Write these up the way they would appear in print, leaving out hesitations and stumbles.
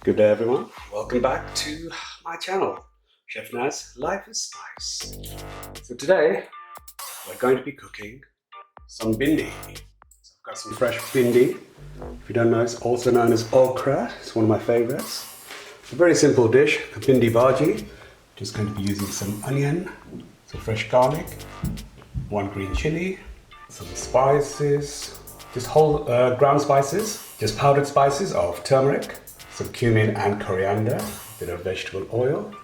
Good day everyone, welcome back to my channel, Chef Naz Life is Spice. So today we're going to be cooking some bhindi. So I've got some fresh bhindi. If you don't know, it's also known as okra. It's one of my favorites. It's a very simple dish, a Bhindi Bhaji. Just going to be using some onion, some fresh garlic, one green chili, some spices, just whole ground spices, just powdered spices of turmeric, some cumin and coriander, a bit of vegetable oil,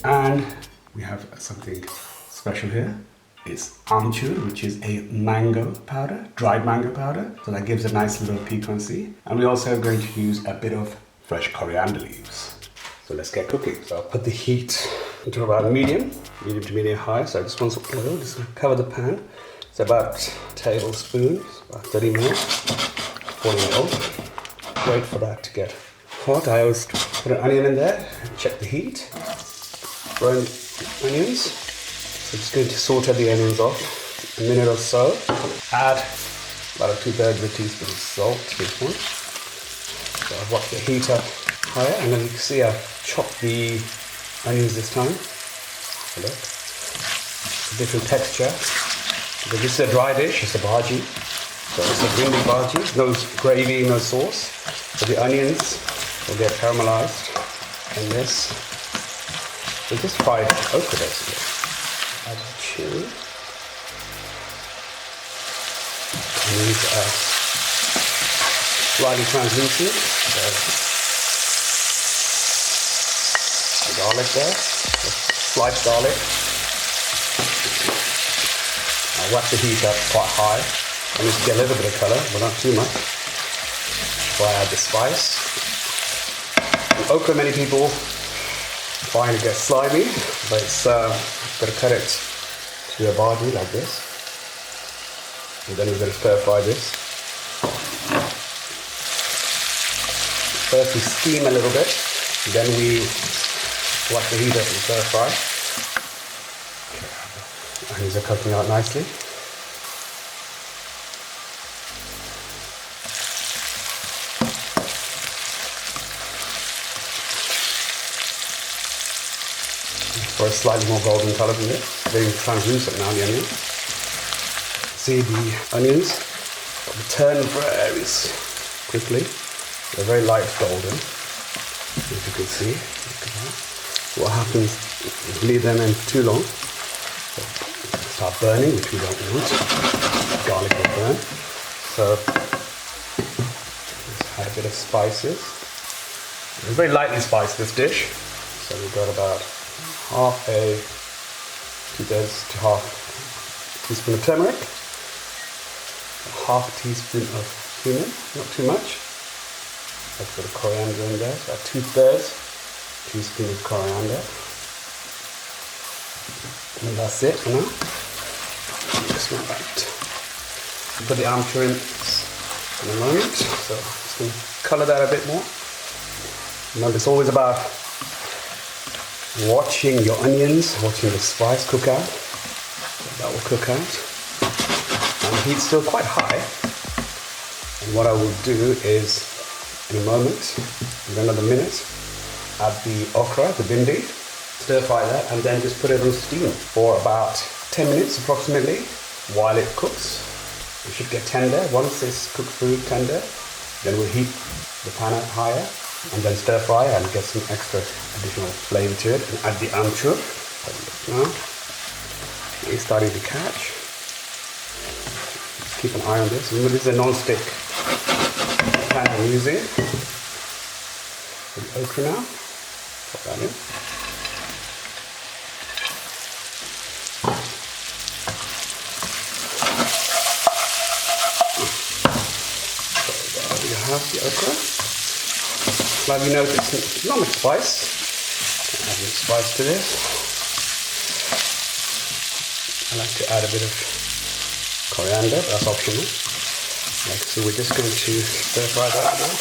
and we have something special here. It's Amchur, which is a mango powder, dried mango powder, so that gives a nice little piquancy. And we're also going to use a bit of fresh coriander leaves. So let's get cooking. So I'll put the heat into about medium to medium high. So I just want some oil, just cover the pan. It's about a tablespoon, about 30 ml, 40 ml. Wait for that to get hot. I always put an onion in there, check the heat, throw in the onions. So just going to saute the onions off a minute or so. Add about 2/3 of a teaspoon of salt to this one. So I've watched the heat up higher, and then you can see I've chopped the onions this time. Look, it's a different texture. Because this is a dry dish, it's a bhaji. So it's a Bhindi Bhaji, no gravy, no sauce. So the onions will get caramelized in this. We just fried okra basically. Add chili. Onions are slightly translucent. So the garlic there, sliced garlic. I'll whack the heat up quite high. I need to get a little bit of colour, but not too much. Before I add the spice. In okra, many people find it gets slimy, but it's got to cut it to a bhaji like this. And then we're going to stir fry this. First we steam a little bit, then we whack the heat up and stir fry. Onions are cooking out nicely. For a slightly more golden colour than this. Very translucent now, the onion. See the onions turn very quickly. They're very light golden, as you can see. Look at that. What happens if you leave them in too long? Start burning, which we don't want. Garlic will burn. So let's add a bit of spices. It's very lightly spiced, this dish. So we've got about half a 2/3 to half teaspoon of turmeric, half a teaspoon of cumin, not too much. Let's put a coriander in there, so about 2/3 teaspoon of coriander. And that's it for now. Just like that. Put the amchur in a moment, so I'm just going to colour that a bit more. Remember, it's always about watching your onions, watching the spice cook out. That will cook out. And the heat's still quite high. And what I will do is, in a moment, in another minute, add the okra, the bhindi, stir fry that, and then just put it on steam for about 10 minutes approximately while it cooks. It should get tender. Once it's cooked through tender, then we'll heat the pan up higher and then stir fry and get some extra additional flavour to it, and add the amchur. Now it's starting to catch. Just keep an eye on this. Remember, this is a non-stick pan I'm using. The okra now, put that in. So there you have the okra. Now you notice not much spice. Add some spice to this. I like to add a bit of coriander, but that's optional. So we're just going to stir fry that now.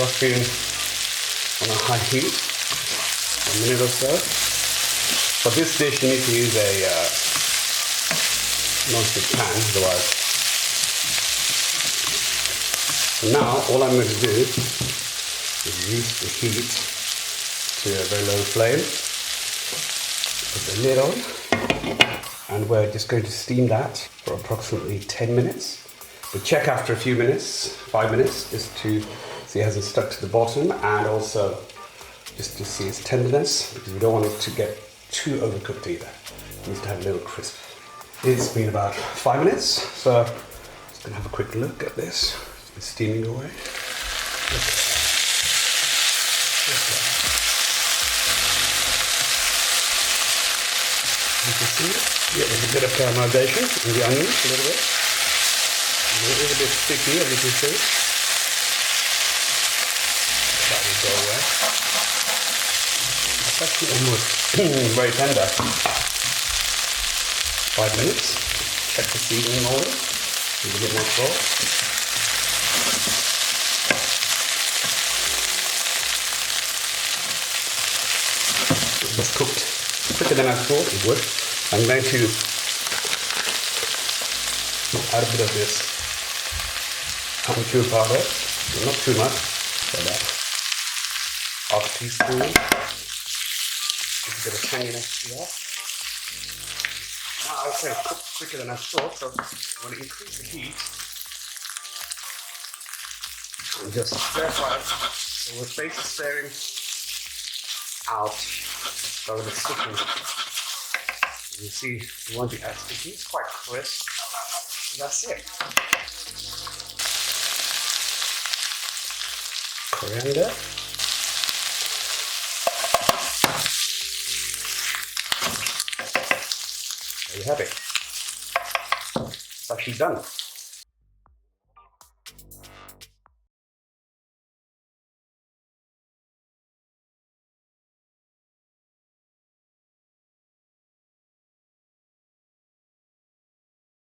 Roughly on a high heat for a minute or so. For this dish you need to use a non-stick pan, otherwise. So now all I'm going to do Reduce the heat to a very low flame. Put the lid on, and we're just going to steam that for approximately 10 minutes. But check after a few minutes, 5 minutes, just to see it hasn't stuck to the bottom, and also just to see its tenderness, because we don't want it to get too overcooked either. It needs to have a little crisp. It's been about 5 minutes, so I'm just going to have a quick look at this. It's been steaming away. You can see there's a bit of caramelization in the onions, a little bit. A little bit sticky, as you can see. That will go away. It's actually almost very tender. 5 minutes. Check the seasoning oil. Give it a bit more salt. It was cooked quicker than I thought it would. I'm going to add a bit of this Amchur powder, not too much, but half a teaspoon. Just a bit of tanginess to that. Now, okay, it's cooked quicker than I thought, so I'm going to increase the heat and just stir fry it. So we're basically stirring out so it's sticking. You see, you want to add sticky, it's quite crisp. That's it. Coriander. There you have it. It's actually done.